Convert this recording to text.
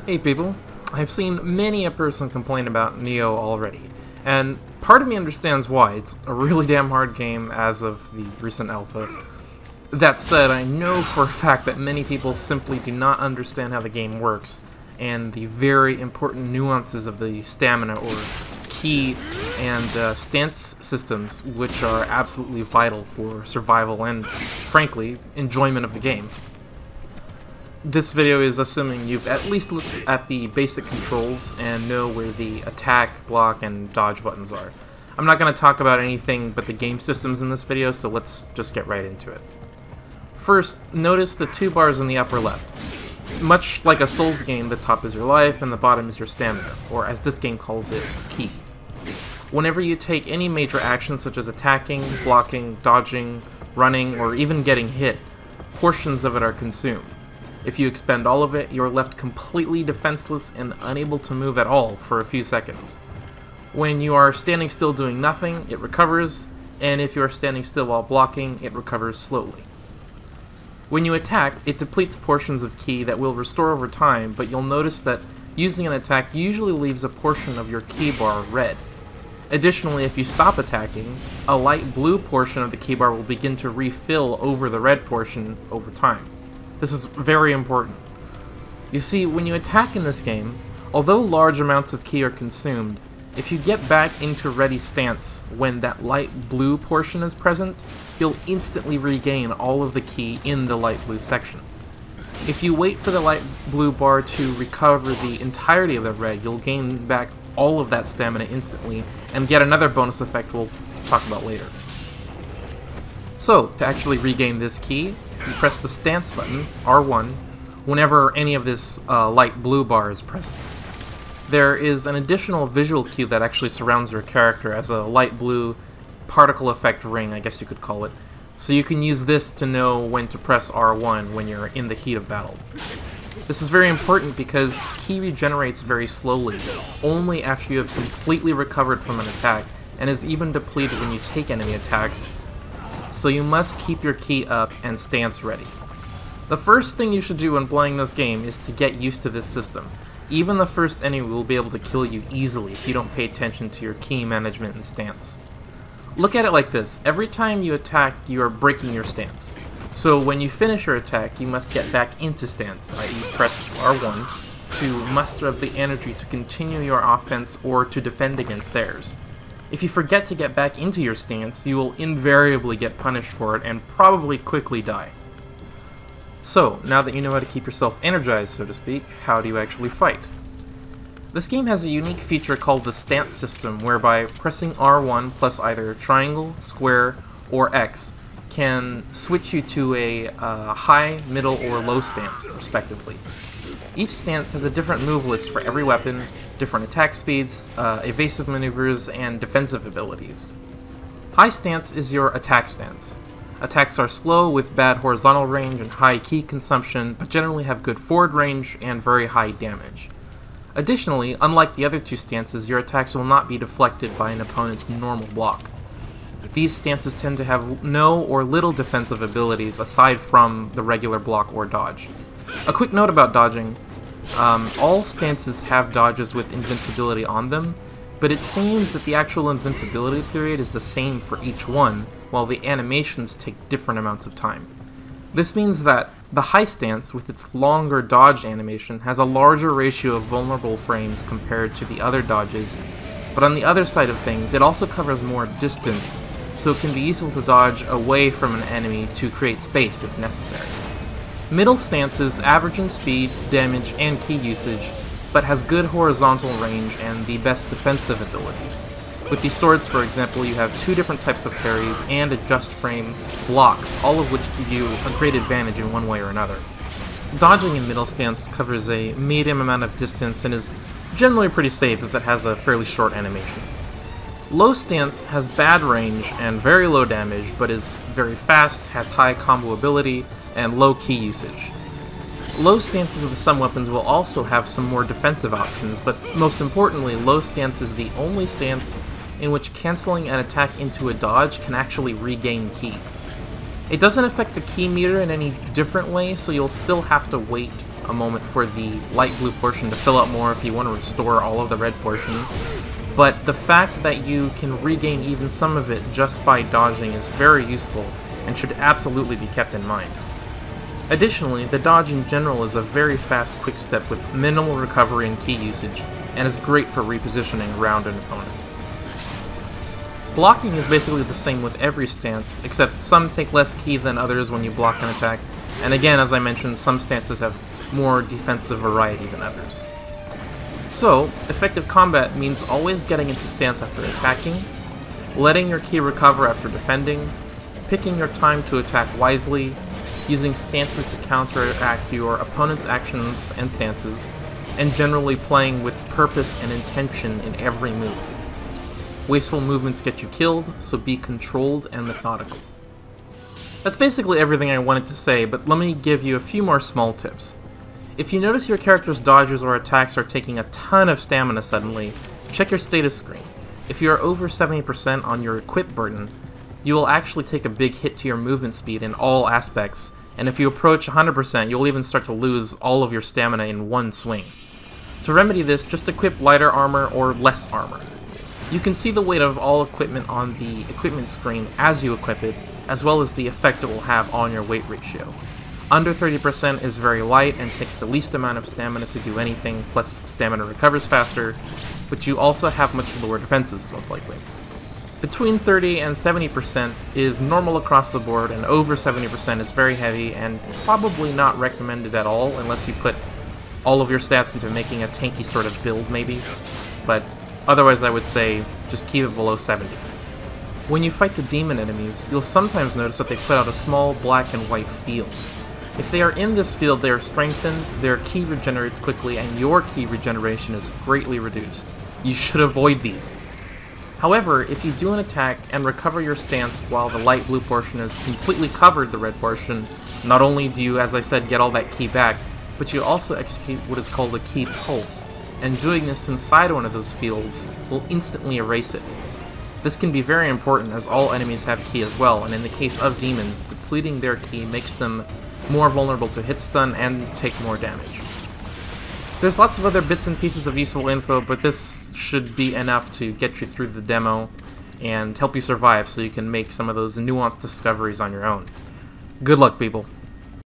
Hey people, I've seen many a person complain about Nioh already, and part of me understands why. It's a really damn hard game as of the recent alpha. That said, I know for a fact that many people simply do not understand how the game works, and the very important nuances of the stamina or ki and stance systems, which are absolutely vital for survival and, frankly, enjoyment of the game. This video is assuming you've at least looked at the basic controls and know where the attack, block, and dodge buttons are. I'm not going to talk about anything but the game systems in this video, so let's just get right into it. First, notice the two bars in the upper left. Much like a Souls game, the top is your life and the bottom is your stamina, or as this game calls it, ki. Whenever you take any major action such as attacking, blocking, dodging, running, or even getting hit, portions of it are consumed. If you expend all of it, you're left completely defenseless and unable to move at all for a few seconds. When you are standing still doing nothing, it recovers, and if you are standing still while blocking, it recovers slowly. When you attack, it depletes portions of ki that will restore over time, but you'll notice that using an attack usually leaves a portion of your ki bar red. Additionally, if you stop attacking, a light blue portion of the ki bar will begin to refill over the red portion over time. This is very important. You see, when you attack in this game, although large amounts of ki are consumed, if you get back into ready stance when that light blue portion is present, you'll instantly regain all of the ki in the light blue section. If you wait for the light blue bar to recover the entirety of the red, you'll gain back all of that stamina instantly and get another bonus effect we'll talk about later. So, to actually regain this ki, you press the stance button, R1, whenever any of this light blue bar is present. There is an additional visual cue that actually surrounds your character as a light blue particle effect ring, I guess you could call it, so you can use this to know when to press R1 when you're in the heat of battle. This is very important because ki regenerates very slowly, only after you have completely recovered from an attack, and is even depleted when you take enemy attacks, so you must keep your ki up and stance ready. The first thing you should do when playing this game is to get used to this system. Even the first enemy will be able to kill you easily if you don't pay attention to your ki management and stance. Look at it like this: every time you attack, you are breaking your stance. So when you finish your attack, you must get back into stance, i.e. press R1, to muster up the energy to continue your offense or to defend against theirs. If you forget to get back into your stance, you will invariably get punished for it and probably quickly die. So, now that you know how to keep yourself energized, so to speak, how do you actually fight? This game has a unique feature called the stance system, whereby pressing R1 plus either triangle, square, or X can switch you to a high, middle, or low stance, respectively. Each stance has a different move list for every weapon, different attack speeds, evasive maneuvers, and defensive abilities. High stance is your attack stance. Attacks are slow with bad horizontal range and high ki consumption, but generally have good forward range and very high damage. Additionally, unlike the other two stances, your attacks will not be deflected by an opponent's normal block. These stances tend to have no or little defensive abilities aside from the regular block or dodge. A quick note about dodging: all stances have dodges with invincibility on them, but it seems that the actual invincibility period is the same for each one, while the animations take different amounts of time. This means that the high stance, with its longer dodge animation, has a larger ratio of vulnerable frames compared to the other dodges, but on the other side of things, it also covers more distance, so it can be useful to dodge away from an enemy to create space if necessary. Middle stance is average in speed, damage, and ki usage, but has good horizontal range and the best defensive abilities. With these swords, for example, you have two different types of parries and a just frame block, all of which give you a great advantage in one way or another. Dodging in middle stance covers a medium amount of distance and is generally pretty safe as it has a fairly short animation. Low stance has bad range and very low damage, but is very fast, has high combo ability, and low ki usage. Low stances with some weapons will also have some more defensive options, but most importantly, low stance is the only stance in which canceling an attack into a dodge can actually regain ki. It doesn't affect the ki meter in any different way, so you'll still have to wait a moment for the light blue portion to fill up more if you want to restore all of the red portion, but the fact that you can regain even some of it just by dodging is very useful and should absolutely be kept in mind. Additionally, the dodge in general is a very fast quick step with minimal recovery and ki usage, and is great for repositioning around an opponent. Blocking is basically the same with every stance, except some take less ki than others when you block an attack, and again, as I mentioned, some stances have more defensive variety than others. So, effective combat means always getting into stance after attacking, letting your ki recover after defending, picking your time to attack wisely, using stances to counteract your opponent's actions and stances, and generally playing with purpose and intention in every move. Wasteful movements get you killed, so be controlled and methodical. That's basically everything I wanted to say, but let me give you a few more small tips. If you notice your character's dodges or attacks are taking a ton of stamina suddenly, check your status screen. If you are over 70% on your equip burden, you will actually take a big hit to your movement speed in all aspects, and if you approach 100%, you'll even start to lose all of your stamina in one swing. To remedy this, just equip lighter armor or less armor. You can see the weight of all equipment on the equipment screen as you equip it, as well as the effect it will have on your weight ratio. Under 30% is very light and takes the least amount of stamina to do anything, plus stamina recovers faster, but you also have much lower defenses, most likely. Between 30 and 70% is normal across the board, and over 70% is very heavy and probably not recommended at all unless you put all of your stats into making a tanky sort of build, maybe. But otherwise, I would say just keep it below 70. When you fight the demon enemies, you'll sometimes notice that they put out a small black and white field. If they are in this field, they are strengthened, their ki regenerates quickly, and your ki regeneration is greatly reduced. You should avoid these. However, if you do an attack and recover your stance while the light blue portion has completely covered the red portion, not only do you, as I said, get all that ki back, but you also execute what is called a ki pulse, and doing this inside one of those fields will instantly erase it. This can be very important as all enemies have ki as well, and in the case of demons, depleting their ki makes them more vulnerable to hit stun and take more damage. There's lots of other bits and pieces of useful info, but this should be enough to get you through the demo and help you survive so you can make some of those nuanced discoveries on your own. Good luck, people.